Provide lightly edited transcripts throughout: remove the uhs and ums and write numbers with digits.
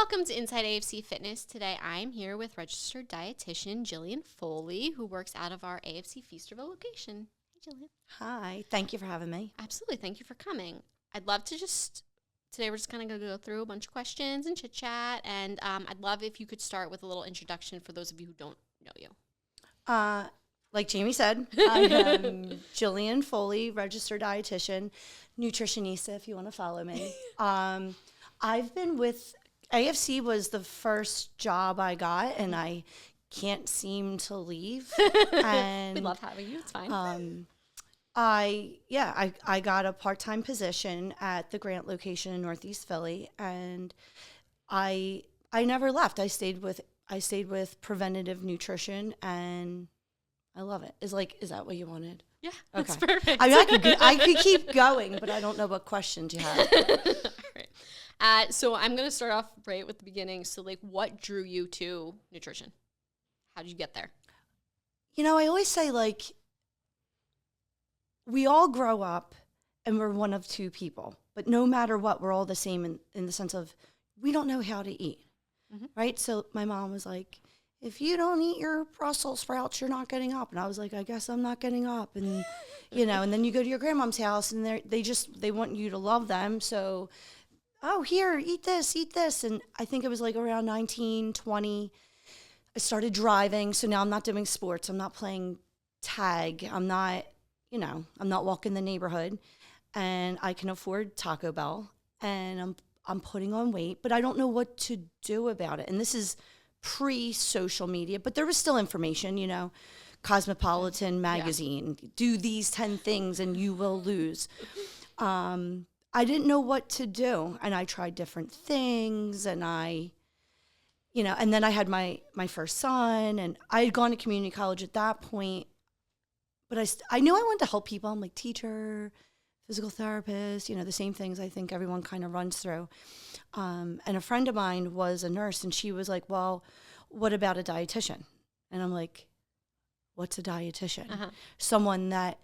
Welcome to Inside AFC Fitness. Today I am here with registered dietitian Jillian Foley, who works out of our AFC Feasterville location. Hey, Jillian. Hi. Thank you for having me. Absolutely. Thank you for coming. I'd love to today we're just kind of going to go through a bunch of questions and chit-chat, and I'd love if you could start with a little introduction for those of you who don't know you. Like Jamie said, I am Jillian Foley, registered dietitian, nutritionista, if you want to follow me. I've been with AFC was the first job I got, and I can't seem to leave. And we love having you. It's fine. I got a part-time position at the Grant location in Northeast Philly, and I never left. I stayed with preventative nutrition, and I love it. Is that what you wanted? Yeah, okay. That's perfect. I mean, I could keep going, but I don't know what questions you have. All right. So I'm going to start off right with the beginning. So, what drew you to nutrition? How did you get there? I always say, we all grow up and we're one of two people, but no matter what, we're all the same in the sense of we don't know how to eat, right? So my mom was like, if you don't eat your Brussels sprouts, you're not getting up. And I was like, I guess I'm not getting up. And, and then you go to your grandmom's house and they want you to love them. So, oh, here, eat this. And I think it was around 19, 20, I started driving. So now I'm not doing sports. I'm not playing tag. I'm not walking the neighborhood, and I can afford Taco Bell, and I'm putting on weight, but I don't know what to do about it. And this is pre-social media, but there was still information, Cosmopolitan magazine, do these 10 things and you will lose. I didn't know what to do, and I tried different things, and and then I had my first son, and I had gone to community college at that point, but I knew I wanted to help people. I'm like teacher, physical therapist, the same things I think everyone kind of runs through. And a friend of mine was a nurse, and she was like, well, what about a dietitian? And I'm like, what's a dietitian? Someone that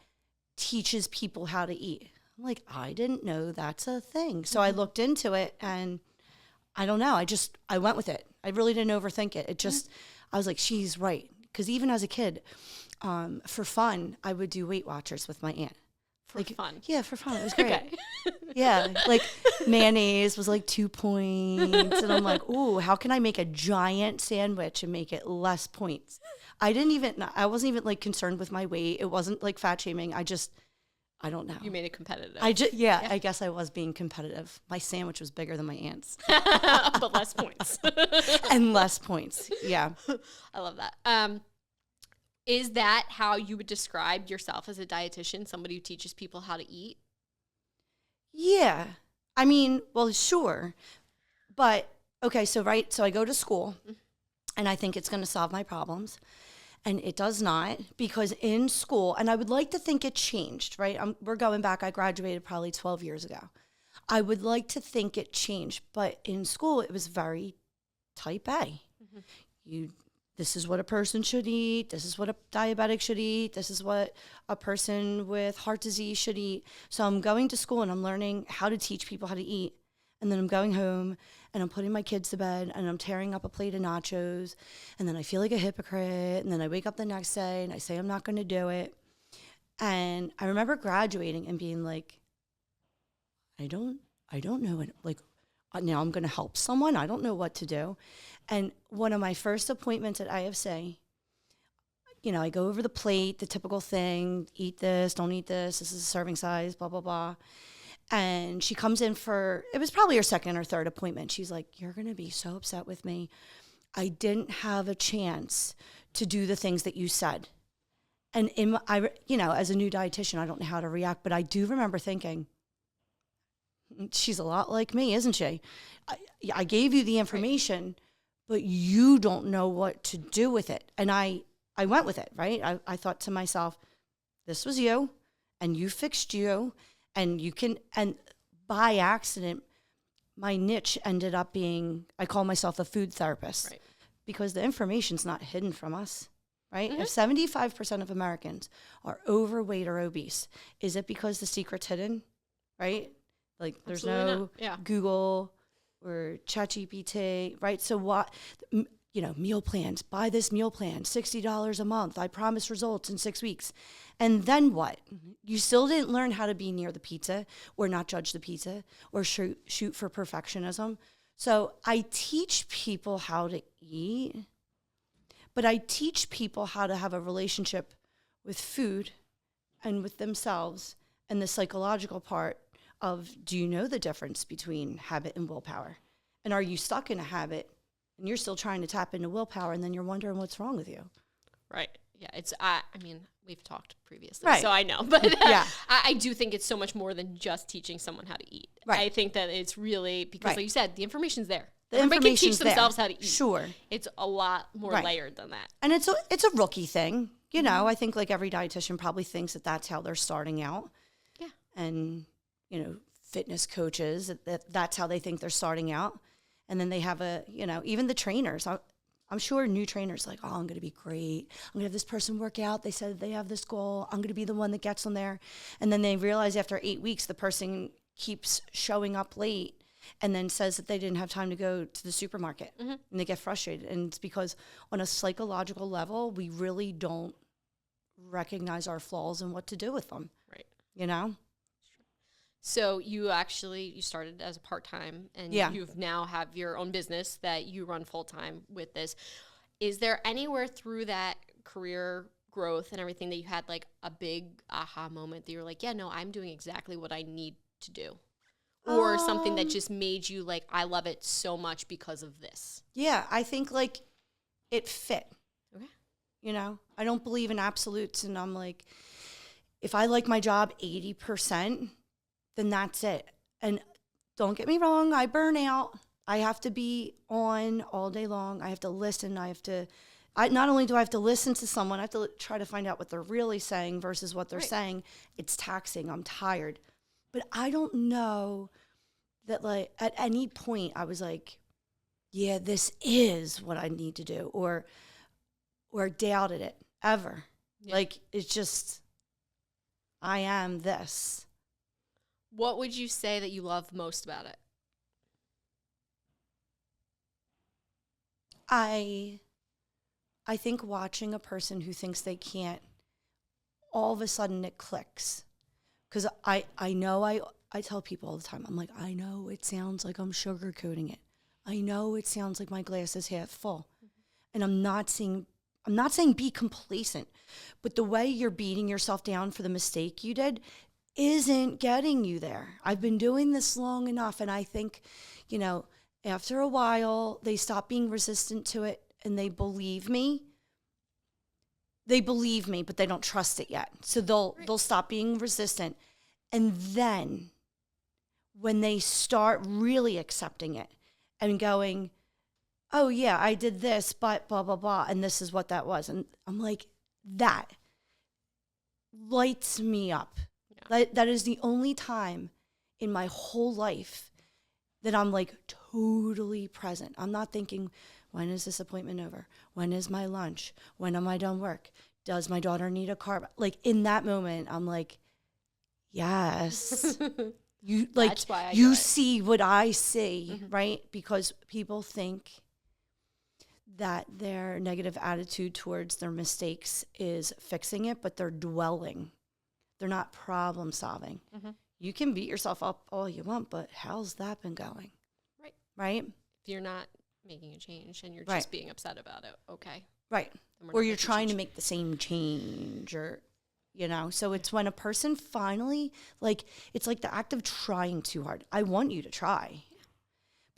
teaches people how to eat. I'm like, I didn't know that's a thing. So I looked into it, and I don't know. I went with it. I really didn't overthink it. I was like, she's right. Because even as a kid, for fun, I would do Weight Watchers with my aunt. For fun? Yeah, for fun. It was great. Okay. Yeah, mayonnaise was 2 points. And I'm like, ooh, how can I make a giant sandwich and make it less points? I wasn't even concerned with my weight. It wasn't fat shaming. I don't know. You made it competitive. I guess I was being competitive. My sandwich was bigger than my aunt's. But less points. And less points, yeah. I love that. Is that how you would describe yourself as a dietitian, somebody who teaches people how to eat? Yeah. I mean, well, sure. But, okay, so I go to school, and I think it's going to solve my problems. And it does not, because in school, and I would like to think it changed, right? We're going back. I graduated probably 12 years ago. I would like to think it changed, but in school, it was very type A. This is what a person should eat. This is what a diabetic should eat. This is what a person with heart disease should eat. So I'm going to school, and I'm learning how to teach people how to eat. And then I'm going home, and I'm putting my kids to bed, and I'm tearing up a plate of nachos, and then I feel like a hypocrite, and then I wake up the next day, and I say I'm not going to do it. And I remember graduating and being like, I don't know it. Now I'm going to help someone. I don't know what to do. And one of my first appointments at IFC, I go over the plate, the typical thing, eat this, don't eat this is a serving size, blah, blah, blah. And she comes in it was probably her second or third appointment. She's like, you're going to be so upset with me. I didn't have a chance to do the things that you said. And as a new dietitian, I don't know how to react, but I do remember thinking, she's a lot like me, isn't she? I gave you the information, but you don't know what to do with it. And I went with it, right? I thought to myself, this was you, and you fixed you. And and by accident, my niche ended up being, I call myself a food therapist, right? Because the information's not hidden from us, right? If 75% of Americans are overweight or obese, is it because the secret's hidden, right? There's no Google or ChatGPT, right? So what, meal plans, buy this meal plan, $60 a month. I promise results in 6 weeks. And then what? You still didn't learn how to be near the pizza or not judge the pizza or shoot for perfectionism. So I teach people how to eat, but I teach people how to have a relationship with food and with themselves and the psychological part of, do you know the difference between habit and willpower? And are you stuck in a habit and you're still trying to tap into willpower and then you're wondering what's wrong with you? Right. Yeah. It's, I mean, we've talked previously, right. So I know, but yeah. I do think it's so much more than just teaching someone how to eat. Right. I think that it's really, because right. like you said, the information's there. The Everybody can teach information's themselves there. how to eat. Sure. It's a lot more right. layered than that. And it's a rookie thing. You know, I think like every dietitian probably thinks that that's how they're starting out. Yeah. And, fitness coaches, that's how they think they're starting out. And then they have even the trainers. I'm sure new trainers like, oh, I'm going to be great. I'm going to have this person work out. They said they have this goal. I'm going to be the one that gets them there. And then they realize after 8 weeks, the person keeps showing up late and then says that they didn't have time to go to the supermarket. And they get frustrated. And it's because on a psychological level, we really don't recognize our flaws and what to do with them. Right. So you started as a part-time and you've now have your own business that you run full-time with this. Is there anywhere through that career growth and everything that you had like a big aha moment that you're like, yeah, no, I'm doing exactly what I need to do? Or something that just made you like, I love it so much because of this? Yeah, I think like it fit. Okay. I don't believe in absolutes, and I'm like, if I like my job 80%, then that's it. And don't get me wrong, I burn out. I have to be on all day long. I have to listen. Not only do I have to listen to someone, I have to try to find out what they're really saying versus what they're saying. It's taxing. I'm tired. But I don't know that like at any point I was like, yeah, this is what I need to do, or doubted it ever. Yeah. Like, it's just, I am this. What would you say that you love most about it? I think watching a person who thinks they can't, all of a sudden it clicks. Because I know I tell people all the time, I'm like, I know it sounds like I'm sugarcoating it. I know it sounds like my glass is half full. And I'm not saying be complacent, but the way you're beating yourself down for the mistake you did isn't getting you there. I've been doing this long enough, and I think, after a while, they stop being resistant to it, and they believe me. They believe me, but they don't trust it yet. So they'll stop being resistant, and then when they start really accepting it and going, oh yeah, I did this, but blah, blah, blah, and this is what that was. And I'm like, that lights me up. Yeah. That is the only time in my whole life that I'm like totally present. I'm not thinking, when is this appointment over? When is my lunch? When am I done work? Does my daughter need a car? Like in that moment, I'm like, yes. You like, you see what I see, right? Because people think that their negative attitude towards their mistakes is fixing it, but they're dwelling. They're not problem solving. You can beat yourself up all you want, but how's that been going? Right? If you're not making a change and you're just being upset about it, okay. Right. Or you're trying to make the same change, or, so it's when a person finally, like, it's like the act of trying too hard. I want you to try.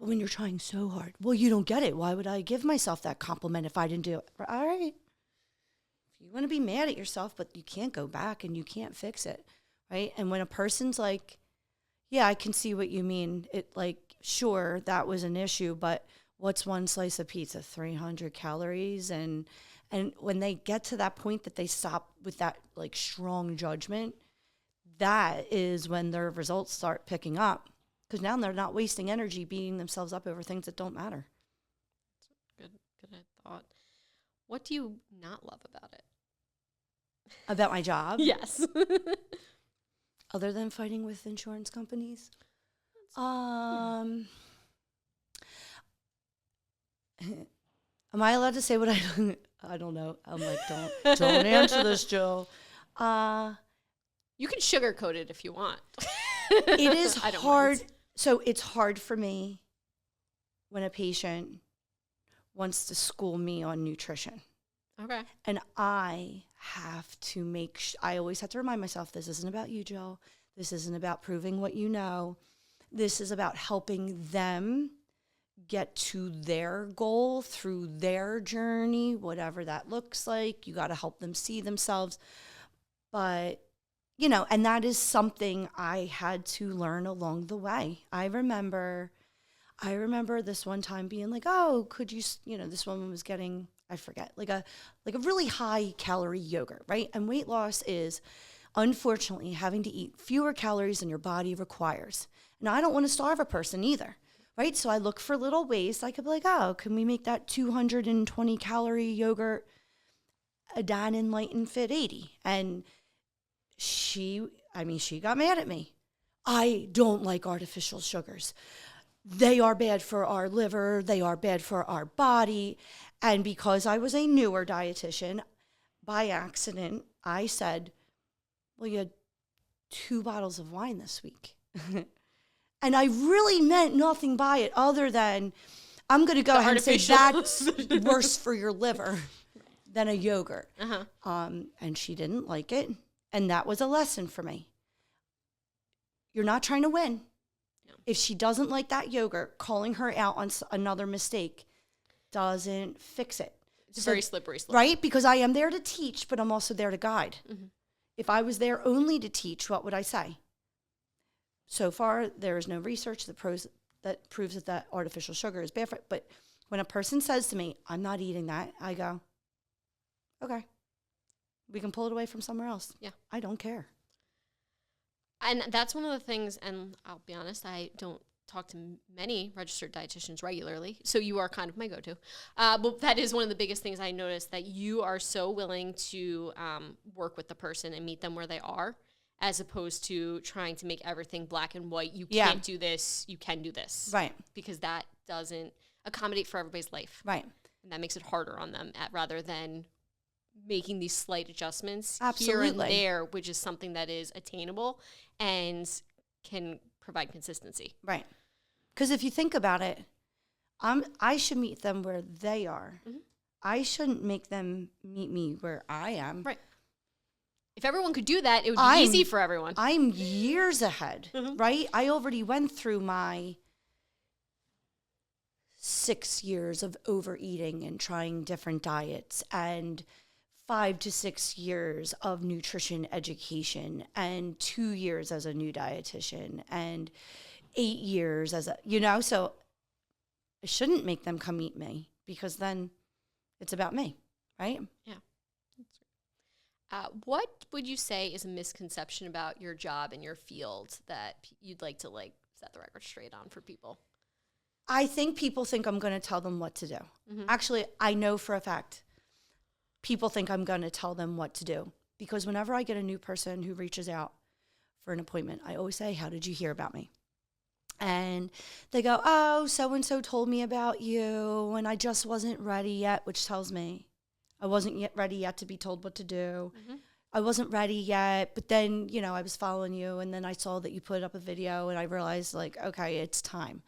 But when you're trying so hard, well, you don't get it. Why would I give myself that compliment if I didn't do it? All right. If you want to be mad at yourself, but you can't go back and you can't fix it, right? And when a person's like, yeah, I can see what you mean. It like, sure, that was an issue, but what's one slice of pizza? 300 calories. And when they get to that point that they stop with that like strong judgment, that is when their results start picking up. Because now they're not wasting energy beating themselves up over things that don't matter. Good thought. What do you not love about it? About my job? Yes. Other than fighting with insurance companies? am I allowed to say what I don't know. I'm like, don't answer this, Jill. You can sugarcoat it if you want. It is hard. So it's hard for me when a patient wants to school me on nutrition. Okay. And I have to I always have to remind myself, this isn't about you, Jill. This isn't about proving what you know. This is about helping them get to their goal through their journey, whatever that looks like. You got to help them see themselves. But, and that is something I had to learn along the way. I remember this one time being like, oh, could you, this woman was getting, I forget, like a really high calorie yogurt, right? And weight loss is unfortunately having to eat fewer calories than your body requires. Now, I don't want to starve a person either, right? So I look for little ways I could be like, oh, can we make that 220 calorie yogurt a Dannon Light and Fit 80? And she got mad at me. I don't like artificial sugars. They are bad for our liver. They are bad for our body. And because I was a newer dietitian, by accident, I said, well, you had 2 bottles of wine this week. And I really meant nothing by it other than I'm going to go ahead and say that's worse for your liver than a yogurt. And she didn't like it. And that was a lesson for me. You're not trying to win. No. If she doesn't like that yogurt, calling her out on another mistake doesn't fix it. It's very slippery slope. Right? Because I am there to teach, but I'm also there to guide. Mm-hmm. If I was there only to teach, what would I say? So far, there is no research that proves that artificial sugar is bad for it. But when a person says to me, I'm not eating that, I go, okay, we can pull it away from somewhere else. Yeah. I don't care. And that's one of the things, and I'll be honest, I don't talk to many registered dietitians regularly, so you are kind of my go-to. But that is one of the biggest things I noticed, that you are so willing to work with the person and meet them where they are, as opposed to trying to make everything black and white. You can't do this, you can do this. Right. Because that doesn't accommodate for everybody's life. Right. And that makes it harder on them rather than making these slight adjustments Absolutely. here and there, which is something that is attainable and can provide consistency. Right. Because if you think about it, I should meet them where they are. Mm-hmm. I shouldn't make them meet me where I am. Right. If everyone could do that, it would be easy for everyone. I'm years ahead, mm-hmm. right? I already went through my 6 years of overeating and trying different diets, and 5 to 6 years of nutrition education, and 2 years as a new dietitian, and 8 years as so I shouldn't make them come meet me, because then it's about me, right? Yeah. What would you say is a misconception about your job and your field that you'd like to set the record straight on for people? I think people think I'm going to tell them what to do. Mm-hmm. Actually, I know for a fact people think I'm going to tell them what to do, because whenever I get a new person who reaches out for an appointment, I always say, how did you hear about me? And they go, oh, so-and-so told me about you, and I just wasn't ready yet, which tells me I wasn't yet ready yet to be told what to do. Mm-hmm. I wasn't ready yet, but then, I was following you, and then I saw that you put up a video, and I realized, okay, it's time.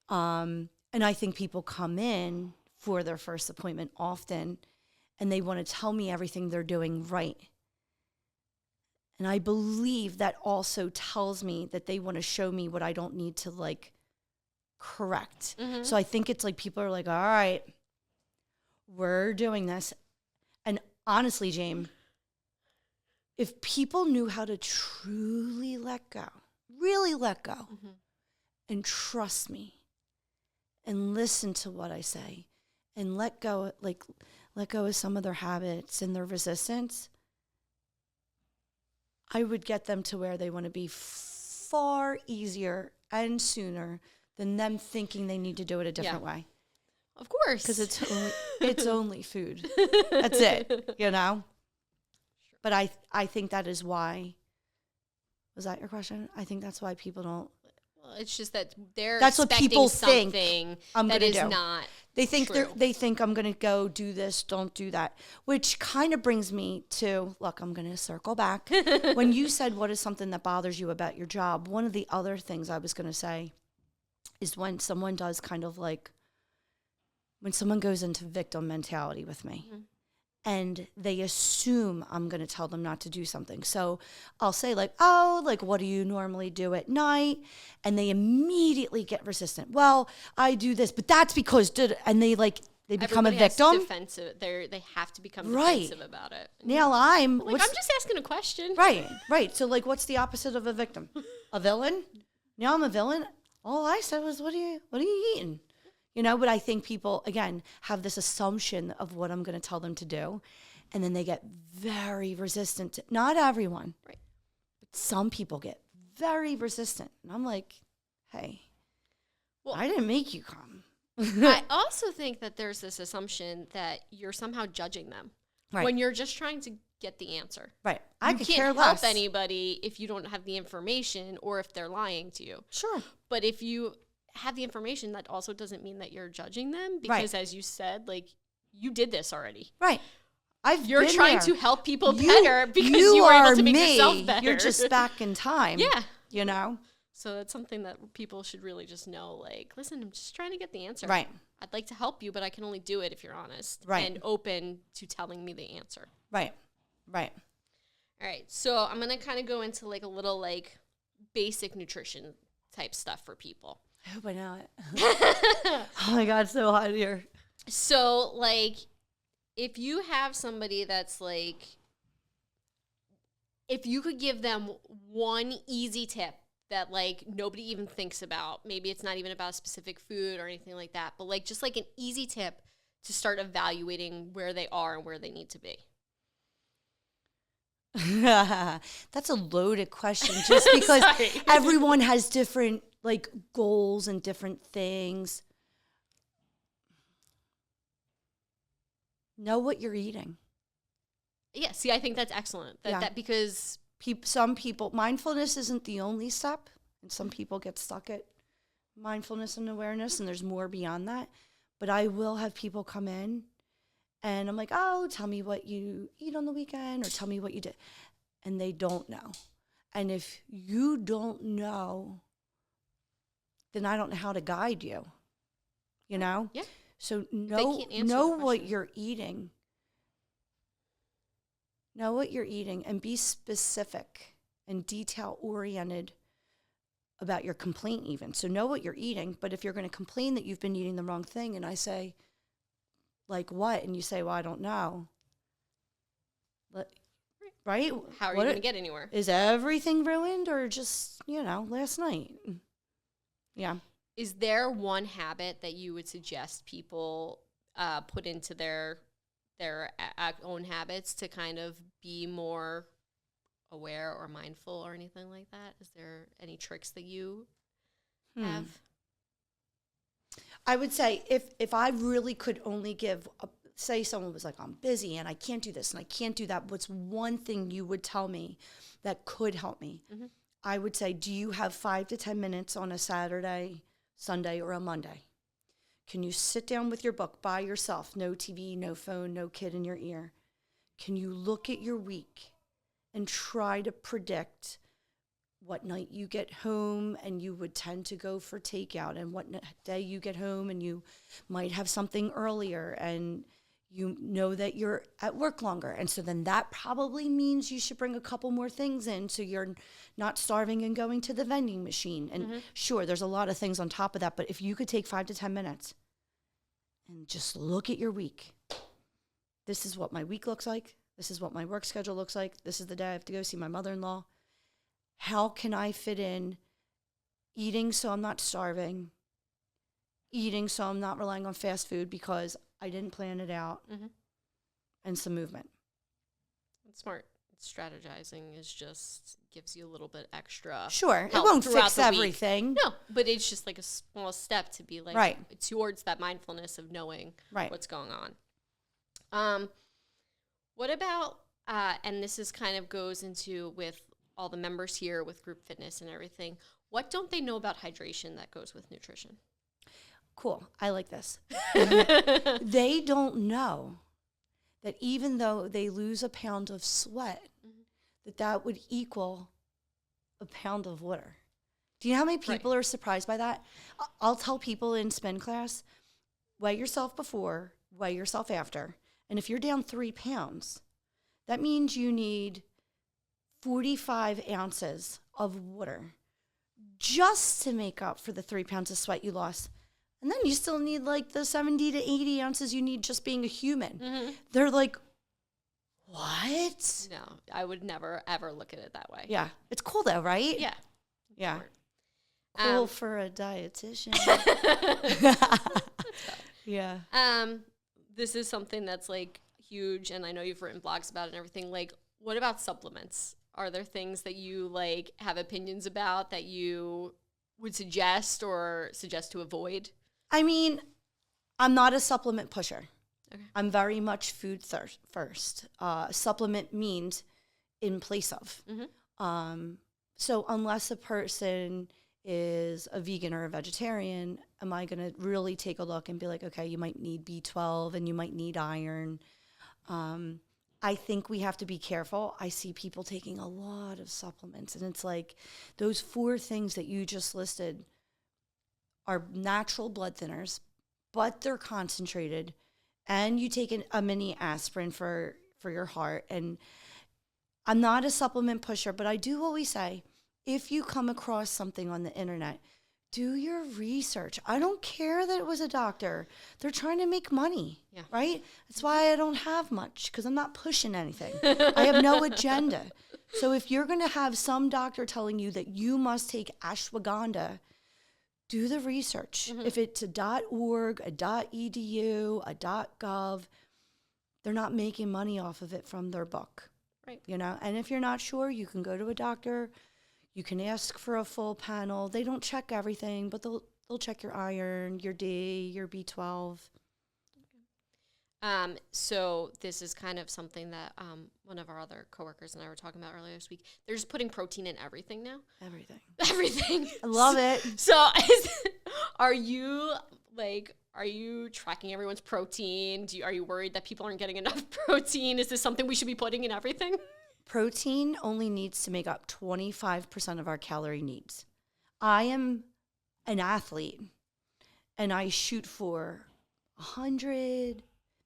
And I think people come in for their first appointment often, and they want to tell me everything they're doing right. And I believe that also tells me that they want to show me what I don't need to, correct. Mm-hmm. So I think it's people are like, all right, we're doing this. And honestly, James, if people knew how to truly let go, really let go, mm-hmm. and trust me, and listen to what I say, and let go of some of their habits and their resistance, I would get them to where they want to be far easier and sooner than them thinking they need to do it a different way. Of course. Because it's only food. That's it, Sure. But I think that is why. Was that your question? I think that's why people don't. Well, it's just that they're that's expecting what people something think I'm that gonna is do. not They think I'm going to go do this, don't do that, which kind of brings me to, look, I'm going to circle back. When you said, what is something that bothers you about your job? One of the other things I was going to say is when someone does kind of like, when someone goes into victim mentality with me. Mm-hmm. And they assume I'm going to tell them not to do something. So I'll say like, oh, like, what do you normally do at night? And they immediately get resistant. Well, I do this, but that's because, and they become a victim. Defensive. They have to become defensive about it. Now I'm just asking a question. Right. So like, what's the opposite of a victim? A villain? Now I'm a villain. All I said was, what are you eating? You know, but I think people, again, have this assumption of what I'm going to tell them to do. And then they get very resistant. Not everyone. Right. But some people get very resistant. And I'm like, hey, well, I didn't make you come. I also think that there's this assumption that you're somehow judging them. Right. When you're just trying to get the answer. Right. You can't help anybody if you don't have the information or if they're lying to you. Sure. But if you have the information, that also doesn't mean that you're judging them, because as you said, like, you did this already. Right. You're trying to help people better because you were able to make yourself better. You're just back in time. Yeah. You know? So that's something that people should really just know, like, listen, I'm just trying to get the answer. Right. I'd like to help you, but I can only do it if you're honest. Right. And open to telling me the answer. Right. All right. So I'm going to kind of go into like a little like basic nutrition type stuff for people. I hope I know it. Oh my God, it's so hot here. So, like, if you have somebody that's like, if you could give them one easy tip that like nobody even thinks about, maybe it's not even about a specific food or anything like that, but like just like an easy tip to start evaluating where they are and where they need to be. That's a loaded question, just because everyone has different like goals and different things. Know what you're eating. Yeah, see, I think that's excellent. That because some people, mindfulness isn't the only step, and some people get stuck at mindfulness and awareness, and there's more beyond that. But I will have people come in, and I'm like, oh, tell me what you eat on the weekend, or tell me what you did. And they don't know. And if you don't know, then I don't know how to guide you, you know? Yeah. So know what you're eating. Know what you're eating and be specific and detail-oriented about your complaint even. So know what you're eating, but if you're going to complain that you've been eating the wrong thing, and I say, like what? And you say, well, I don't know. Right? How are you going to get anywhere? Is everything ruined, or just, last night? Yeah. Is there one habit that you would suggest people put into their own habits to kind of be more aware or mindful or anything like that? Is there any tricks that you have? I would say if I really could only give, say someone was like, I'm busy and I can't do this and I can't do that, what's one thing you would tell me that could help me? Mm-hmm. I would say, do you have 5 to 10 minutes on a Saturday, Sunday, or a Monday? Can you sit down with your book by yourself? No TV, no phone, no kid in your ear. Can you look at your week and try to predict what night you get home and you would tend to go for takeout, and what day you get home and you might have something earlier, and you know that you're at work longer. And so then that probably means you should bring a couple more things in so you're not starving and going to the vending machine. And sure, there's a lot of things on top of that, but if you could take 5 to 10 minutes and just look at your week. This is what my week looks like. This is what my work schedule looks like. This is the day I have to go see my mother-in-law. How can I fit in eating so I'm not starving, eating so I'm not relying on fast food because I didn't plan it out, and some movement. That's smart. Strategizing gives you a little bit extra. Sure, it won't fix everything. No, but it's just like a small step to be like towards that mindfulness of knowing what's going on. What about, and this is kind of goes into with all the members here with group fitness and everything, what don't they know about hydration that goes with nutrition? cool, I like this. They don't know that even though they lose a pound of sweat, that would equal a pound of water. Do you know how many people are surprised by that? I'll tell people in spin class, weigh yourself before, weigh yourself after. And if you're down 3 pounds, that means you need 45 ounces of water just to make up for the 3 pounds of sweat you lost. And then you still need like the 70 to 80 ounces you need just being a human. They're like, what? No, I would never, ever look at it that way. Yeah. It's cool though, right? Yeah. Yeah. Cool for a dietitian. Yeah. This is something that's like huge, and I know you've written blogs about it and everything. Like, what about supplements? Are there things that you like have opinions about that you would suggest or suggest to avoid? I mean, I'm not a supplement pusher. Okay. I'm very much food first. Supplement means in place of. So unless a person is a vegan or a vegetarian, am I going to really take a look and be like, okay, you might need B12 and you might need iron. I think we have to be careful. I see people taking a lot of supplements, and it's like those 4 things that you just listed are natural blood thinners, but they're concentrated, and you take a mini aspirin for your heart. And I'm not a supplement pusher, but I do always say, if you come across something on the internet, do your research. I don't care that it was a doctor. They're trying to make money, right? That's why I don't have much, because I'm not pushing anything. I have no agenda. So if you're going to have some doctor telling you that you must take ashwagandha, do the research. If it's a .org, a .edu, a .gov, they're not making money off of it from their book, right? You know. And if you're not sure, you can go to a doctor. You can ask for a full panel. They don't check everything, but they'll check your iron, your D, your B12. So this is kind of something that one of our other coworkers and I were talking about earlier this week. They're just putting protein in everything now. Everything. I love it. So are you tracking everyone's protein? Are you worried that people aren't getting enough protein? Is this something we should be putting in everything? Protein only needs to make up 25% of our calorie needs. I am an athlete, and I shoot for 100,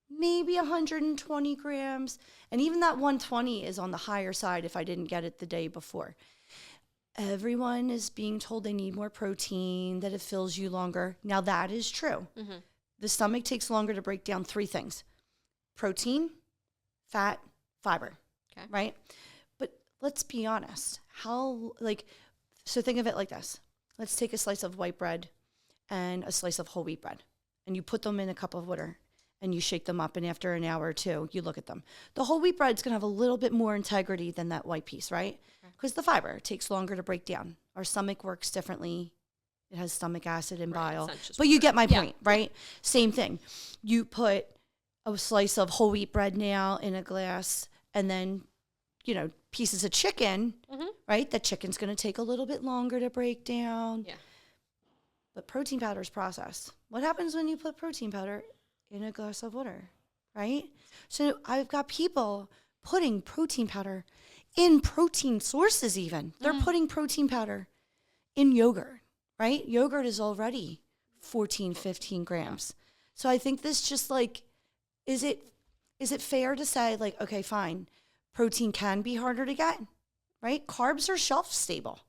maybe 120 grams. And even that 120 is on the higher side if I didn't get it the day before. Everyone is being told they need more protein, that it fills you longer. Now, that is true. The stomach takes longer to break down 3 things: protein, fat, fiber. Okay. Right? But let's be honest. So think of it like this. Let's take a slice of white bread and a slice of whole wheat bread, and you put them in a cup of water, and you shake them up, and after an hour or 2, you look at them. The whole wheat bread's going to have a little bit more integrity than that white piece, right? Because the fiber takes longer to break down. Our stomach works differently. It has stomach acid and bile. But you get my point, right? Same thing. You put a slice of whole wheat bread now in a glass, and then, pieces of chicken, right? That chicken's going to take a little bit longer to break down. Yeah. But protein powder is processed. What happens when you put protein powder in a glass of water, right? So I've got people putting protein powder in protein sources even. They're putting protein powder in yogurt, right? Yogurt is already 14, 15 grams. So I think this just is it fair to say okay, fine, protein can be harder to get, right? Carbs are shelf stable,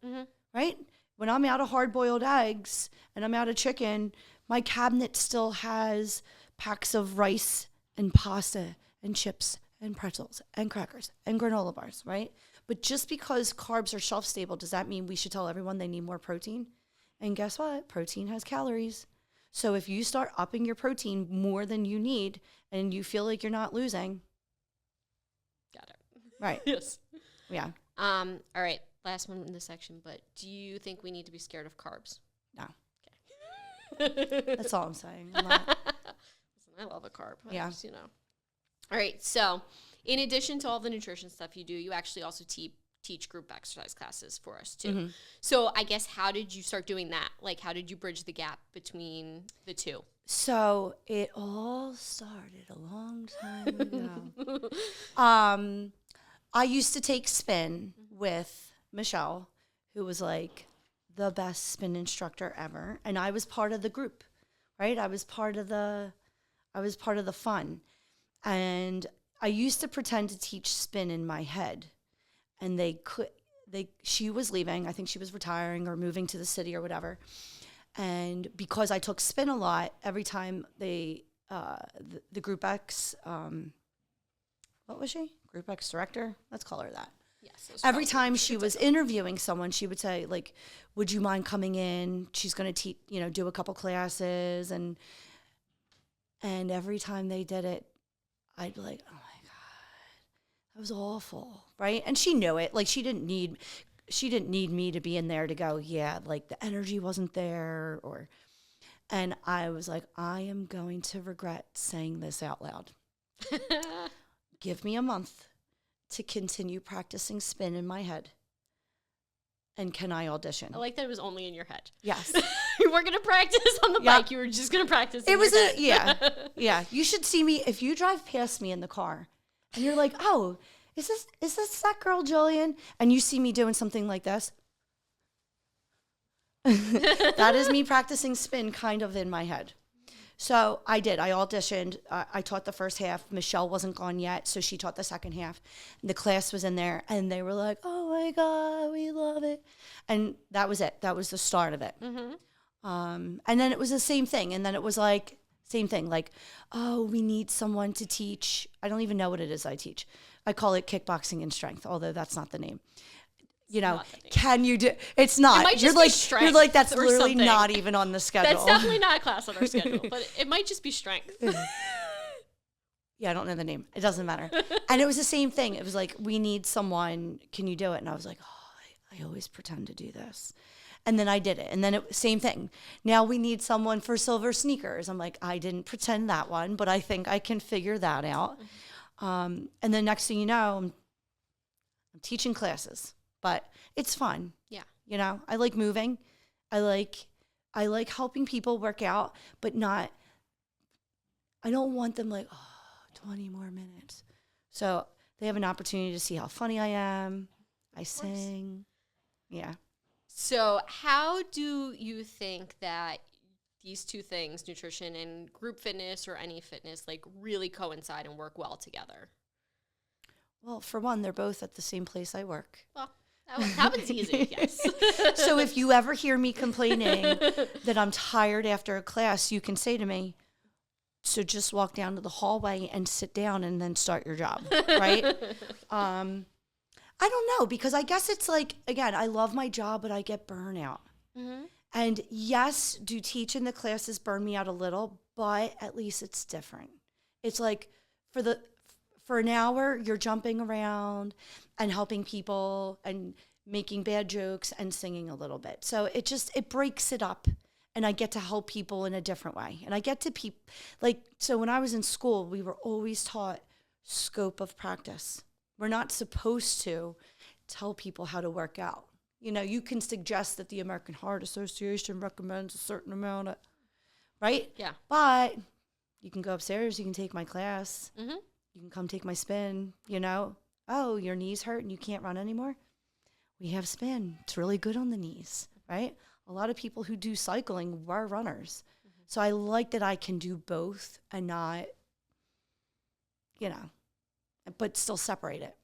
right? When I'm out of hard-boiled eggs and I'm out of chicken, my cabinet still has packs of rice and pasta and chips and pretzels and crackers and granola bars, right? But just because carbs are shelf stable, does that mean we should tell everyone they need more protein? And guess what? Protein has calories. So if you start upping your protein more than you need and you feel like you're not losing. Got it. Right. Yes. Yeah. All right. Last one in this section, but do you think we need to be scared of carbs? No. Okay. That's all I'm saying. Listen, I love a carb. Yeah. All right. So in addition to all the nutrition stuff you do, you actually also teach group exercise classes for us too. So I guess, how did you start doing that? Like, how did you bridge the gap between the two? So it all started a long time ago. I used to take spin with Michelle, who was like the best spin instructor ever, and I was part of the group, right? I was part of the fun, and I used to pretend to teach spin in my head, and she was leaving. I think she was retiring or moving to the city or whatever. And because I took spin a lot, every time the Group X, what was she? Group X director? Let's call her that. Yes. Every time she was interviewing someone, she would say, like, would you mind coming in? She's going to do a couple classes. And every time they did it, I'd be like, oh my God, that was awful, right? And she knew it. Like, she didn't need me to be in there to go, yeah, like the energy wasn't there, and I was like, I am going to regret saying this out loud. Give me a month to continue practicing spin in my head. And can I audition? I like that it was only in your head. Yes. You weren't going to practice on the bike. You were just going to practice in your head. Yeah. Yeah. You should see me if you drive past me in the car and you're like, oh, is this that girl, Jillian? And you see me doing something like this. That is me practicing spin kind of in my head. So I did. I auditioned. I taught the first half. Michelle wasn't gone yet, so she taught the second half. The class was in there, and they were like, oh, my God, we love it. And that was it. That was the start of it. And then it was the same thing. And then it was like, same thing, like, oh, we need someone to teach. I don't even know what it is I teach. I call it kickboxing and strength, although that's not the name. You know, can you do? It's not. It might just you're like that's literally something. Not even on the schedule. That's definitely not a class on our schedule, but it might just be strength. Yeah, I don't know the name. It doesn't matter. And it was the same thing. It was like, we need someone. Can you do it? And I was like, oh, I always pretend to do this. And then I did it. And then same thing. Now we need someone for silver sneakers. I'm like, I didn't pretend that one, but I think I can figure that out. And then next thing you know, I'm teaching classes, but it's fun. Yeah. You know, I like moving. I like helping people work out, but I don't want them like, 20 more minutes. So they have an opportunity to see how funny I am. I sing. Yeah. So how do you think that these two things, nutrition and group fitness or any fitness, like really coincide and work well together? Well, for one, they're both at the same place I work. Well, that one's easy, yes. So if you ever hear me complaining that I'm tired after a class, you can say to me, so just walk down to the hallway and sit down and then start your job, right? I don't know, because I guess it's like, again, I love my job, but I get burnout. Mm-hmm. And yes, do teaching the classes burn me out a little, but at least it's different. It's like for an hour, you're jumping around and helping people and making bad jokes and singing a little bit. So it breaks it up, and I get to help people in a different way. And I get to so when I was in school, we were always taught scope of practice. We're not supposed to tell people how to work out. You know, you can suggest that the American Heart Association recommends a certain amount right? Yeah. But you can go upstairs, you can take my class. Mm-hmm. You can come take my spin, you know. Oh, your knees hurt and you can't run anymore? We have spin. It's really good on the knees, right? A lot of people who do cycling were runners. Mm-hmm. So I like that I can do both and not, but still separate it.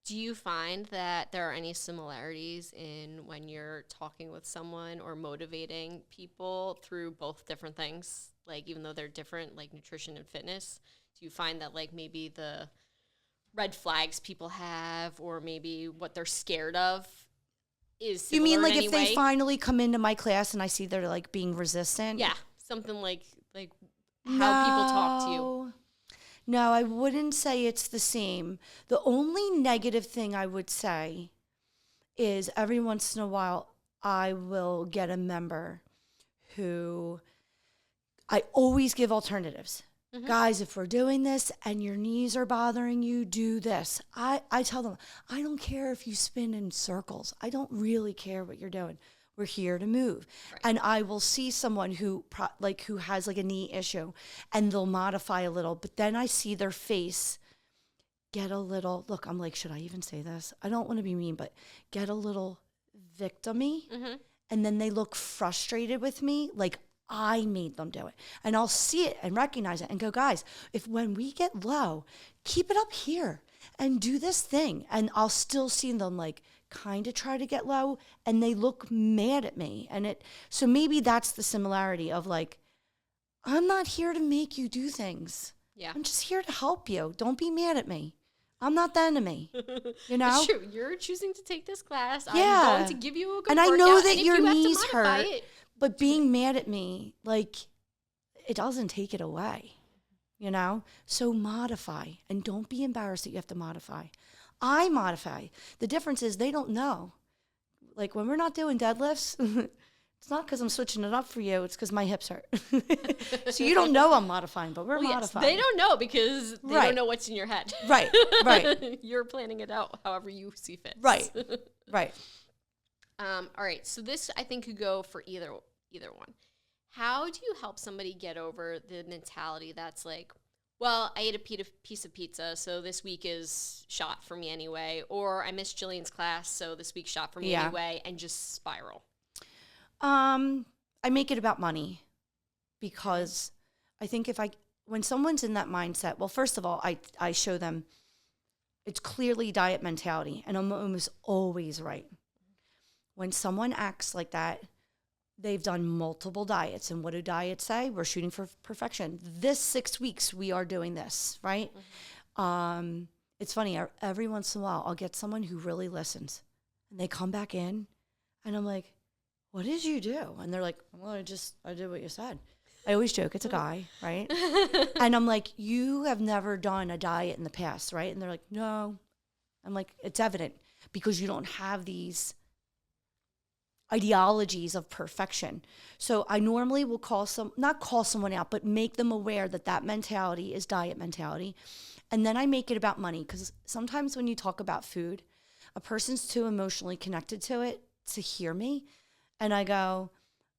Do you find that there are any similarities in when you're talking with someone or motivating people through both different things? Like, even though they're different, like nutrition and fitness, do you find that like maybe the red flags people have or maybe what they're scared of is similar? You mean like in if any they way? finally come into my class and I see they're like being resistant? Yeah, something like how people talk to you. No, I wouldn't say it's the same. The only negative thing I would say is every once in a while I will get a member who I always give alternatives. Guys, if we're doing this and your knees are bothering you, do this. I tell them, I don't care if you spin in circles. I don't really care what you're doing. We're here to move. Right. And I will see someone who has like a knee issue and they'll modify a little, but then I see their face get a little, look, I'm like, should I even say this? I don't want to be mean, but get a little victim-y. And then they look frustrated with me, like I made them do it. And I'll see it and recognize it and go, guys, if when we get low, keep it up here and do this thing. And I'll still see them like kind of try to get low and they look mad at me. So maybe that's the similarity of like, I'm not here to make you do things. Yeah. I'm just here to help you. Don't be mad at me. I'm not the enemy. You know? It's true. You're choosing to take this class. Yeah. I'm going to give you a good workout. And I know that your knees hurt, but being mad at me, like, it doesn't take it away. You know? So modify. And don't be embarrassed that you have to modify. I modify. The difference is they don't know. Like, when we're not doing deadlifts, it's not because I'm switching it up for you. It's because my hips hurt. So you don't know I'm modifying, but we're modifying. They don't know because they don't know what's in your head. Right, right. You're planning it out however you see fit. Right, right. All right. So this, I think, could go for either one. How do you help somebody get over the mentality that's like, well, I ate a piece of pizza, so this week is shot for me anyway, or I missed Jillian's class, so this week's shot for me anyway, and just spiral? I make it about money because I think when someone's in that mindset, well, first of all, I show them it's clearly diet mentality, and I'm almost always right. When someone acts like that, they've done multiple diets, and what do diets say? We're shooting for perfection. This 6 weeks, we are doing this, right? It's funny, every once in a while, I'll get someone who really listens, and they come back in, and I'm like, what did you do? And they're like, well, I did what you said. I always joke, it's a guy, right? And I'm like, you have never done a diet in the past, right? And they're like, no. I'm like, it's evident because you don't have these ideologies of perfection. So I normally will not call someone out, but make them aware that mentality is diet mentality. And then I make it about money because sometimes when you talk about food, a person's too emotionally connected to it to hear me. And I go,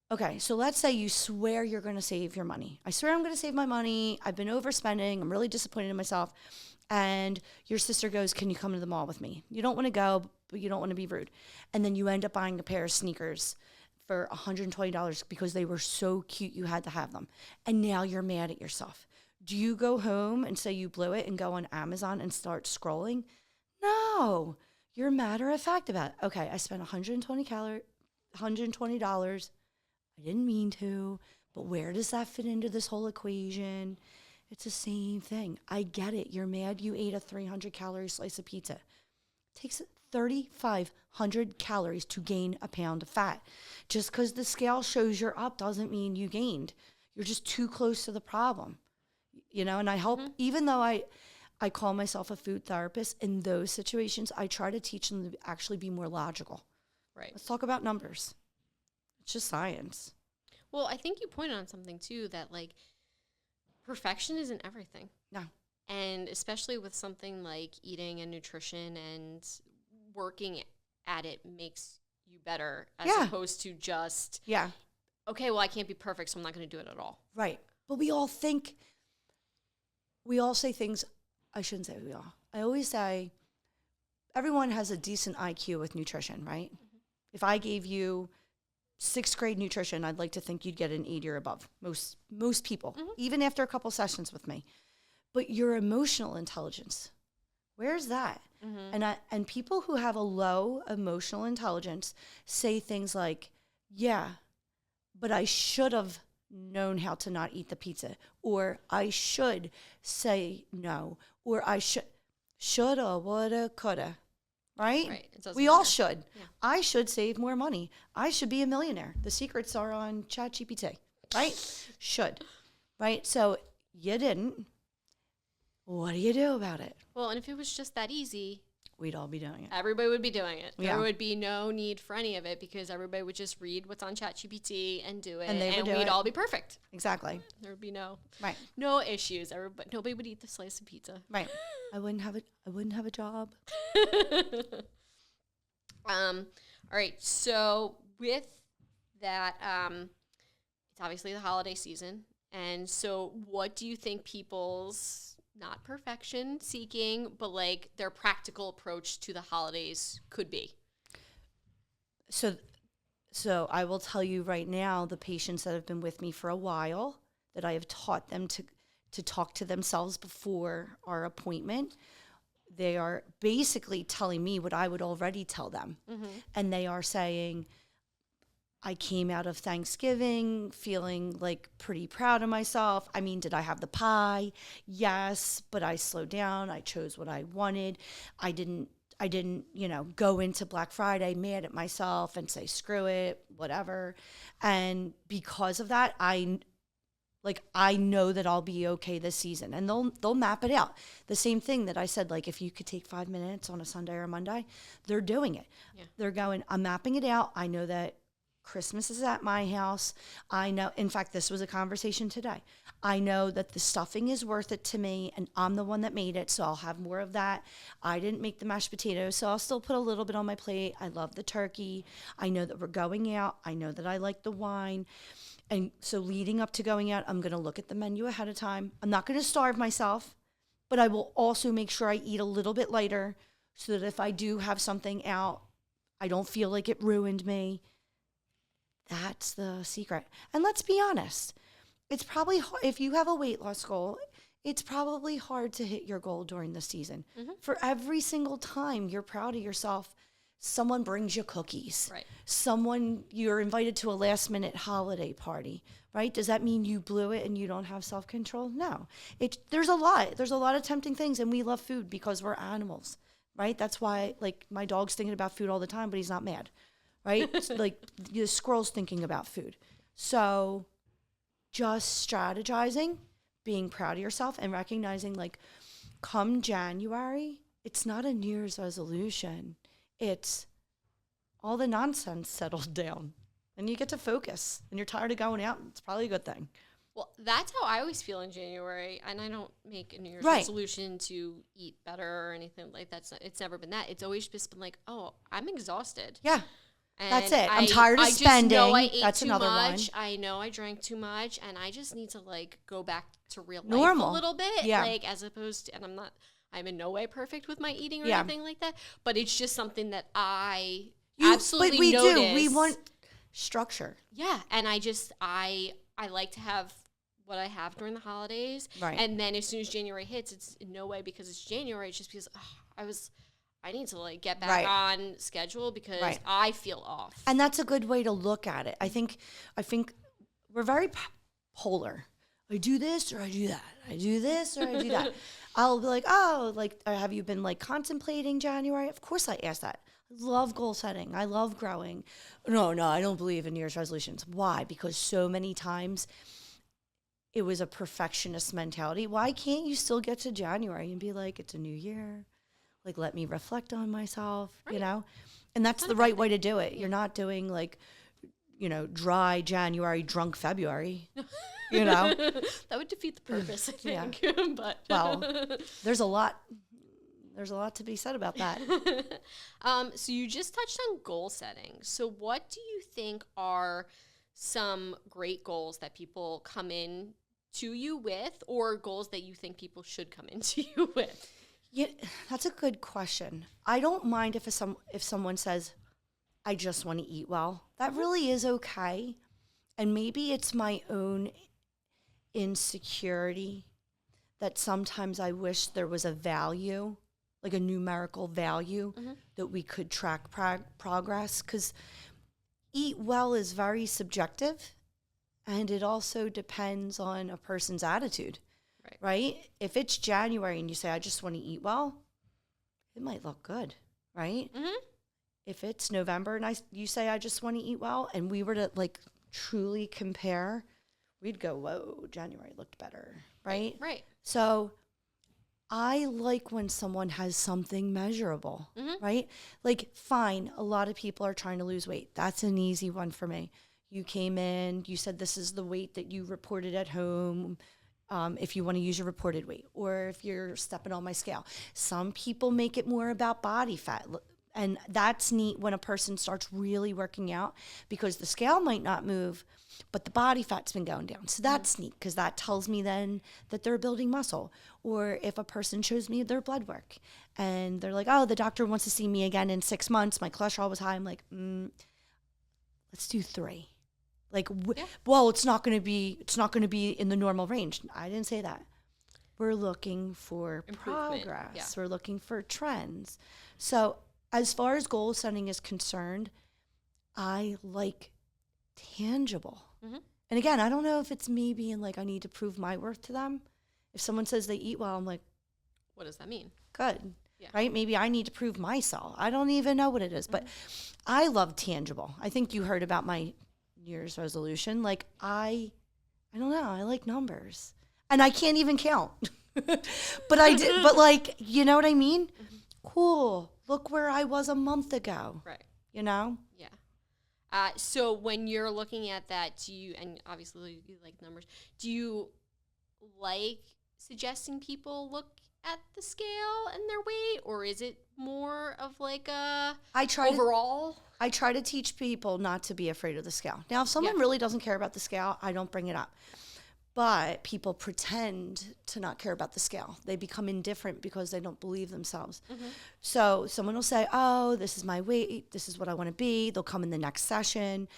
okay, so let's say you swear you're going to save your money. I swear I'm going to save my money. I've been overspending. I'm really disappointed in myself. And your sister goes, can you come to the mall with me? You don't want to go, but you don't want to be rude. And then you end up buying a pair of sneakers for $120 because they were so cute you had to have them. And now you're mad at yourself. Do you go home and say you blew it and go on Amazon and start scrolling? No. You're matter of fact about it. Okay, I spent $120. I didn't mean to, but where does that fit into this whole equation? It's the same thing. I get it. You're mad you ate a 300-calorie slice of pizza. It takes 3,500 calories to gain a pound of fat. Just because the scale shows you're up doesn't mean you gained. You're just too close to the problem. You know, and I help, even though I call myself a food therapist, in those situations, I try to teach them to actually be more logical. Right. Let's talk about numbers. It's just science. Well, I think you pointed on something too, that like perfection isn't everything. No. And especially with something like eating and nutrition and working at it makes you better as opposed to just, okay, well, I can't be perfect, so I'm not going to do it at all. Right. But we all say things, I shouldn't say we all. I always say everyone has a decent IQ with nutrition, right? If I gave you 6th grade nutrition, I'd like to think you'd get an 80 or above. Most people, even after a couple sessions with me. But your emotional intelligence, where's that? And people who have a low emotional intelligence say things like, yeah, but I should have known how to not eat the pizza, or I should say no, or I shoulda, woulda, coulda. Right? We all should. Yeah. I should save more money. I should be a millionaire. The secrets are on ChatGPT, right? Should, right? So you didn't. What do you do about it? Well, and if it was just that easy, we'd all be doing it. Everybody would be doing it. There would be no need for any of it because everybody would just read what's on ChatGPT and do it, and we'd all be perfect. Exactly. There would be no issues. Nobody would eat the slice of pizza. Right. I wouldn't have a job. All right. So with that, it's obviously the holiday season, and so what do you think people's not perfection seeking, but like their practical approach to the holidays could be? So I will tell you right now, the patients that have been with me for a while, that I have taught them to talk to themselves before our appointment, they are basically telling me what I would already tell them. Mm-hmm. And they are saying, I came out of Thanksgiving feeling like pretty proud of myself. I mean, did I have the pie? Yes, but I slowed down. I chose what I wanted. I didn't, go into Black Friday mad at myself and say, screw it, whatever. And because of that, I know that I'll be okay this season, and they'll map it out. The same thing that I said, like, if you could take 5 minutes on a Sunday or a Monday, they're doing it. Yeah. They're going, I'm mapping it out. I know that Christmas is at my house. I know, in fact, this was a conversation today. I know that the stuffing is worth it to me, and I'm the one that made it, so I'll have more of that. I didn't make the mashed potatoes, so I'll still put a little bit on my plate. I love the turkey. I know that we're going out. I know that I like the wine. And so leading up to going out, I'm going to look at the menu ahead of time. I'm not going to starve myself, but I will also make sure I eat a little bit lighter so that if I do have something out, I don't feel like it ruined me. That's the secret. And let's be honest, it's probably hard, if you have a weight loss goal, it's probably hard to hit your goal during the season. Mm-hmm. For every single time you're proud of yourself, someone brings you cookies. Right. You're invited to a last minute holiday party, right? Does that mean you blew it and you don't have self-control? No. There's a lot of tempting things, and we love food because we're animals, right? That's why, like, my dog's thinking about food all the time, but he's not mad. Right? Like the squirrel's thinking about food. So just strategizing, being proud of yourself, and recognizing, like, come January, it's not a New Year's resolution. It's all the nonsense settled down and you get to focus, and you're tired of going out. It's probably a good thing. Well, that's how I always feel in January, and I don't make a New Year's resolution to eat better or anything like that. It's never been that. It's always just been like, oh, I'm exhausted. Yeah. And that's it. I'm tired of spending. I just know I ate that's too another much. one. I know I drank too much, and I just need to, like, go back to real life Normal. a little bit. Yeah. Like, as opposed to, and I'm in no way perfect with my eating or anything like that, but it's just something that I absolutely notice. But we want structure. Yeah, and I like to have what I have during the holidays. Right. And then as soon as January hits, it's in no way because it's January. It's just because I need to, like, get back on schedule because I feel off. And that's a good way to look at it. I think we're very polar. I do this or I do that. I do this or I do that. I'll be like, oh, like, have you been, like, contemplating January? Of course I ask that. I love goal setting. I love growing. No, I don't believe in New Year's resolutions. Why? Because so many times it was a perfectionist mentality. Why can't you still get to January and be like, it's a new year? Like, let me reflect on myself, you know? And that's the right way to do it. You're not doing, like, dry January, drunk February, That would defeat the purpose, I think. Yeah. But well, there's a lot to be said about that. So you just touched on goal setting. So what do you think are some great goals that people come in to you with, or goals that you think people should come into you with? Yeah, that's a good question. I don't mind if someone says, I just want to eat well. That really is okay. And maybe it's my own insecurity that sometimes I wish there was a value, like a numerical value, that we could track progress. Because eat well is very subjective, and it also depends on a person's attitude. Right? If it's January and you say, I just want to eat well, it might look good, right? Mm-hmm. If it's November and you say, I just want to eat well, and we were to, like, truly compare, we'd go, whoa, January looked better, right? Right. So I like when someone has something measurable, right? Like, fine, a lot of people are trying to lose weight. That's an easy one for me. You came in, you said this is the weight that you reported at home. If you want to use your reported weight, or if you're stepping on my scale. Some people make it more about body fat. And that's neat when a person starts really working out, because the scale might not move, but the body fat's been going down. So that's neat, because that tells me then that they're building muscle. Or if a person shows me their blood work and they're like, oh, the doctor wants to see me again in 6 months. My cholesterol was high. I'm like, let's do 3. Like, well, it's not going to be in the normal range. I didn't say that. We're looking for progress. Yeah. We're looking for trends. So as far as goal setting is concerned, I like tangible. And again, I don't know if it's me being like, I need to prove my worth to them. If someone says they eat well, I'm like, what does that mean? Good. Yeah. Right? Maybe I need to prove myself. I don't even know what it is, but I love tangible. I think you heard about my New Year's resolution. Like, I don't know. I like numbers, and I can't even count, but I did. But like, you know what I mean? Cool. Look where I was a month ago. Right. You know? Yeah. So when you're looking at that, and obviously you like numbers, do you like suggesting people look at the scale and their weight, or is it more of like a overall? I try to teach people not to be afraid of the scale. Now, if someone really doesn't care about the scale, I don't bring it up. But people pretend to not care about the scale. They become indifferent because they don't believe themselves. So someone will say, oh, this is my weight. This is what I want to be. They'll come in the next session.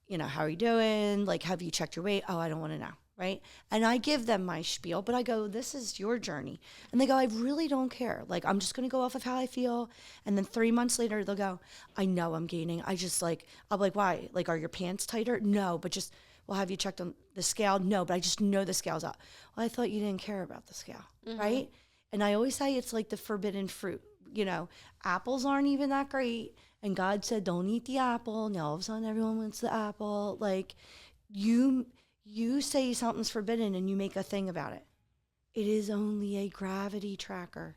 You know, how are you doing? Like, have you checked your weight? Oh, I don't want to know. Right? And I give them my spiel, but I go, this is your journey. And they go, I really don't care. Like, I'm just going to go off of how I feel. And then 3 months later, they'll go, I know I'm gaining. I'll be like, why? Like, are your pants tighter? No, but just, well, have you checked on the scale? No, but I just know the scale's up. Well, I thought you didn't care about the scale, right? And I always say it's like the forbidden fruit. You know, apples aren't even that great. And God said, don't eat the apple. Now all of a sudden everyone wants the apple. Like, you say something's forbidden and you make a thing about it. It is only a gravity tracker.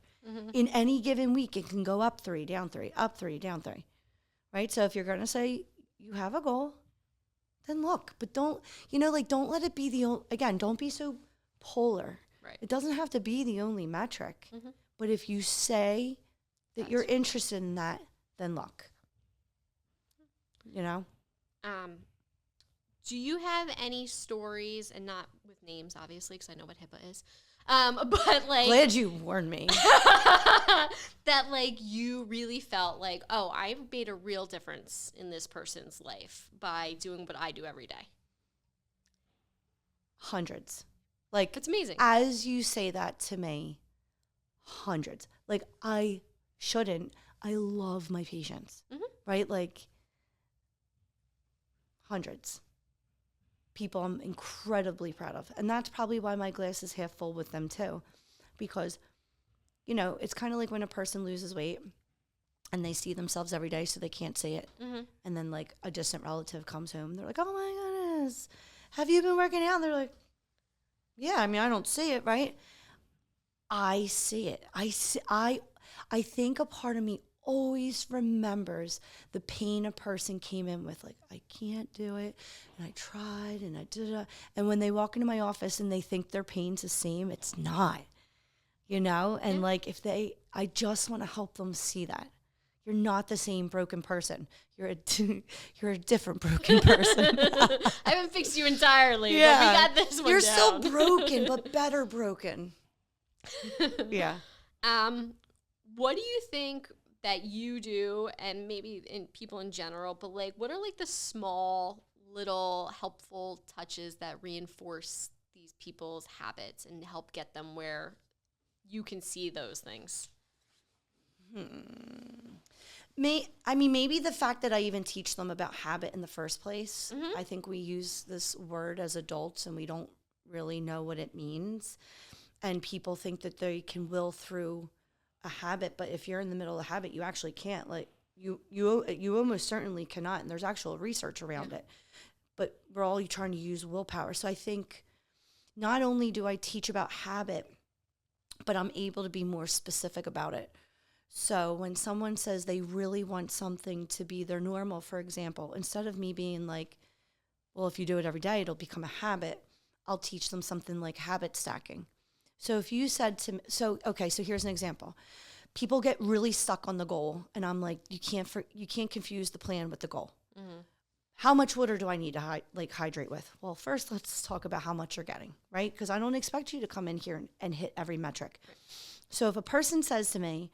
In any given week, it can go up 3, down 3, up 3, down 3. Right? So if you're going to say you have a goal, then look. But don't let it be don't be so polar. Right. It doesn't have to be the only metric. But if you say that you're interested in that, then look. You know? Do you have any stories, and not with names, obviously, because I know what HIPAA is, but like... Glad you warned me. that like you really felt like, oh, I made a real difference in this person's life by doing what I do every day? Hundreds. Like, that's amazing. As you say that to me, hundreds. Like, I love my patients, right? Like, hundreds. People I'm incredibly proud of. And that's probably why my glass is half full with them too. Because, you know, it's kind of like when a person loses weight and they see themselves every day so they can't say it. And then like a distant relative comes home. They're like, oh my goodness, have you been working out? And they're like, yeah, I mean, I don't see it, right? I see it. I think a part of me always remembers the pain a person came in with, like, I can't do it, and I tried, and I did it. And when they walk into my office and they think their pain's the same, it's not, you know? And like, I just want to help them see that. You're not the same broken person. You're a different broken person. I haven't fixed you entirely, but we got this one You're down. still broken, but better broken. Yeah. What do you think that you do, and maybe in people in general, but like, what are like the small little helpful touches that reinforce these people's habits and help get them where you can see those things? Maybe the fact that I even teach them about habit in the first place. I think we use this word as adults and we don't really know what it means. And people think that they can will through a habit, but if you're in the middle of a habit, you actually can't. Like, you almost certainly cannot, and there's actual research around it. But we're all trying to use willpower. So I think not only do I teach about habit, but I'm able to be more specific about it. So when someone says they really want something to be their normal, for example, instead of me being like, well, if you do it every day, it'll become a habit, I'll teach them something like habit stacking. So if you said to me, so here's an example. People get really stuck on the goal, and I'm like, you can't confuse the plan with the goal. Mm-hmm. How much water do I need to hydrate with? Well, first let's talk about how much you're getting, right? Because I don't expect you to come in here and hit every metric. Right. So if a person says to me,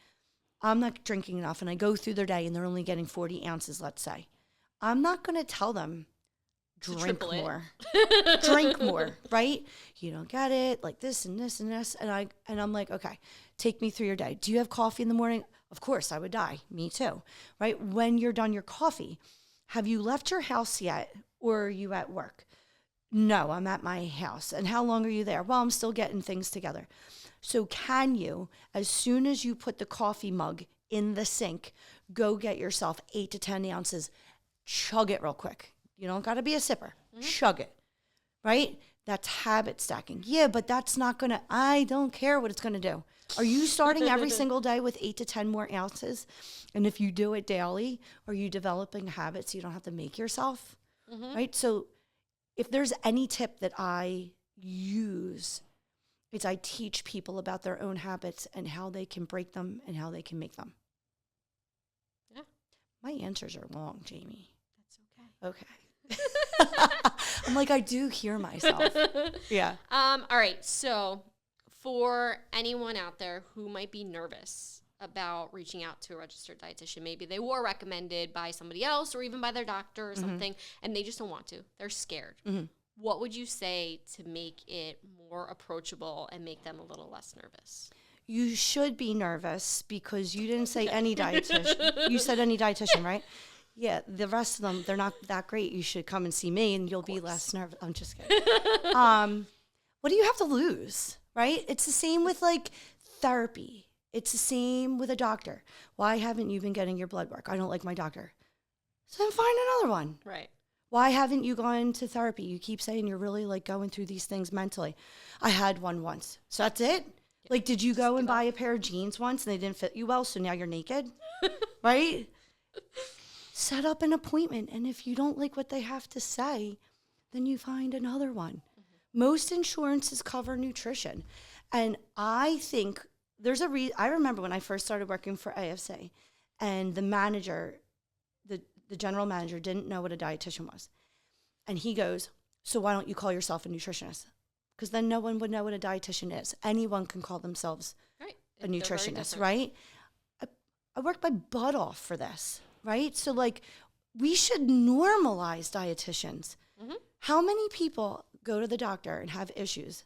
I'm not drinking enough, and I go through their day and they're only getting 40 ounces, let's say, I'm not going to tell them, drink more, right? You don't get it, like this and this and this. And I'm like, okay, take me through your day. Do you have coffee in the morning? Of course, I would die. Me too, right? When you're done your coffee, have you left your house yet, or are you at work? No, I'm at my house. And how long are you there? Well, I'm still getting things together. So can you, as soon as you put the coffee mug in the sink, go get yourself 8 to 10 ounces, chug it real quick. You don't got to be a sipper. Mm-hmm. Chug it, right? That's habit stacking. Yeah, but that's not going to, I don't care what it's going to do. Are you starting every single day with 8 to 10 more ounces? And if you do it daily, are you developing habits you don't have to make yourself, right? So if there's any tip that I use, it's I teach people about their own habits and how they can break them and how they can make them. Yeah. My answers are long, Jamie. That's okay. I'm like, I do hear myself. Yeah. All right. So for anyone out there who might be nervous about reaching out to a registered dietitian, maybe they were recommended by somebody else or even by their doctor or something, and they just don't want to. They're scared. Mm-hmm. What would you say to make it more approachable and make them a little less nervous? You should be nervous because you didn't say any dietitian. You said any dietitian, right? Yeah, the rest of them, they're not that great. You should come and see me and you'll be less nervous. I'm just kidding. What do you have to lose, right? It's the same with like therapy. It's the same with a doctor. Why haven't you been getting your blood work? I don't like my doctor. So then find another one. Right. Why haven't you gone to therapy? You keep saying you're really like going through these things mentally. I had one once. So that's it? Yeah. Like, did you go and buy a pair of jeans once and they didn't fit you well, so now you're naked? Right? Set up an appointment, and if you don't like what they have to say, then you find another one. Mm-hmm. Most insurances cover nutrition. And I think there's I remember when I first started working for AFC, and the manager, the general manager didn't know what a dietitian was. And he goes, so why don't you call yourself a nutritionist? Because then no one would know what a dietitian is. Anyone can call themselves a nutritionist, right? I worked my butt off for this, right? So like, we should normalize dietitians. Mm-hmm. How many people go to the doctor and have issues?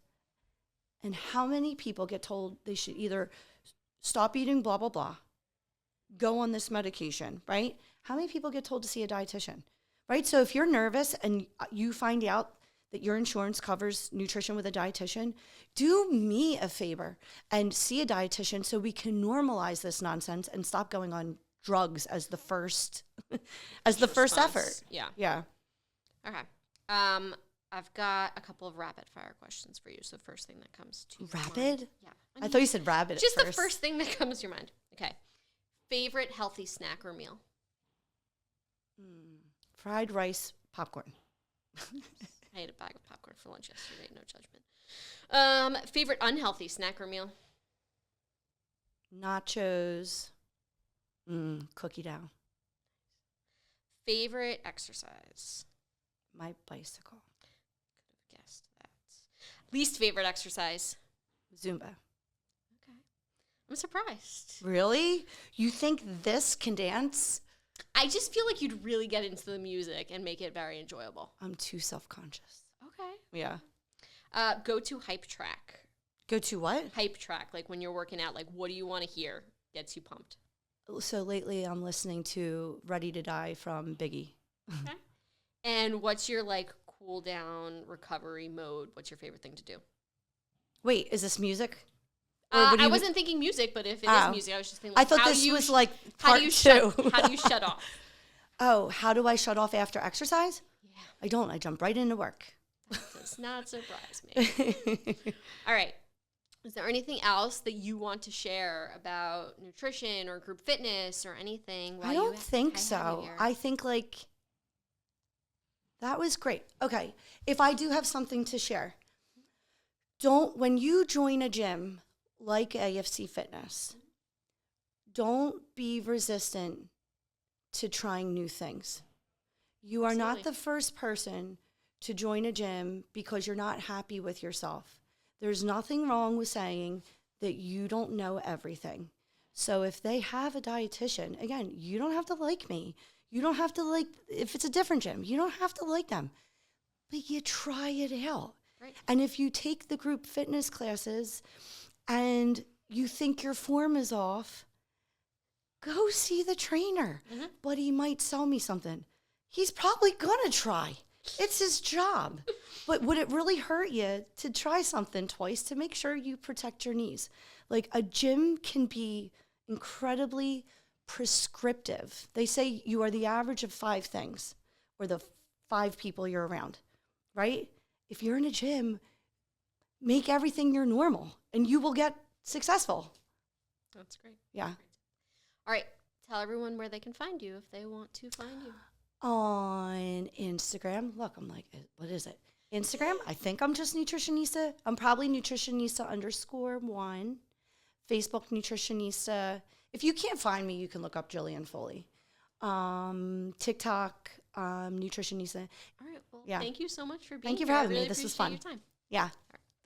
And how many people get told they should either stop eating blah, blah, blah, go on this medication, right? How many people get told to see a dietitian, right? So if you're nervous and you find out that your insurance covers nutrition with a dietitian, do me a favor and see a dietitian so we can normalize this nonsense and stop going on drugs as the first effort. Yeah. Yeah. Okay. I've got a couple of rapid fire questions for you. So first thing that comes to rapid? Mind. Yeah. I thought you said rabbit at first. Just the first thing that comes to your mind. Okay. Favorite healthy snack or meal? Fried rice, popcorn. I ate a bag of popcorn for lunch yesterday. No judgment. Favorite unhealthy snack or meal? Nachos. Cookie dough. Favorite exercise? My bicycle. Could have guessed that. Least favorite exercise? Zumba. Okay. I'm surprised. Really? You think this can dance? I just feel like you'd really get into the music and make it very enjoyable. I'm too self-conscious. Okay. Yeah. Go to hype track. Go to what? Hype track. Like when you're working out, like what do you want to hear? Gets you pumped. So lately I'm listening to Ready to Die from Biggie. Okay. And what's your like cool down recovery mode? What's your favorite thing to do? Wait, is this music? I wasn't thinking music, but if it is music, I was just thinking. Like, I thought this was like part two. How do you shut off? Oh, how do I shut off after exercise? Yeah. I don't. I jump right into work. That does not surprise me. All right. Is there anything else that you want to share about nutrition or group fitness or anything? I don't think so. I think like that was great. Okay. If I do have something to share, when you join a gym like AFC Fitness, don't be resistant to trying new things. You are not the first person to join a gym because you're not happy with yourself. There's nothing wrong with saying that you don't know everything. So if they have a dietitian, again, you don't have to like me. You don't have to like, if it's a different gym, you don't have to like them. But you try it out. Right. And if you take the group fitness classes and you think your form is off, go see the trainer. Mm-hmm. But he might sell me something. He's probably going to try. It's his job. But would it really hurt you to try something twice to make sure you protect your knees? Like a gym can be incredibly prescriptive. They say you are the average of 5 things, or the 5 people you're around, right? If you're in a gym, make everything your normal and you will get successful. That's great. Yeah. Great. All right. Tell everyone where they can find you if they want to find you. On Instagram. Look, I'm like, what is it? Instagram, I think I'm just Nutritionista. I'm probably Nutritionista_1. Facebook, Nutritionista. If you can't find me, you can look up Jillian Foley. TikTok, Nutritionista. All right. Well, thank you so much for being here. Thank you for having me. This was fun. Your time. Yeah.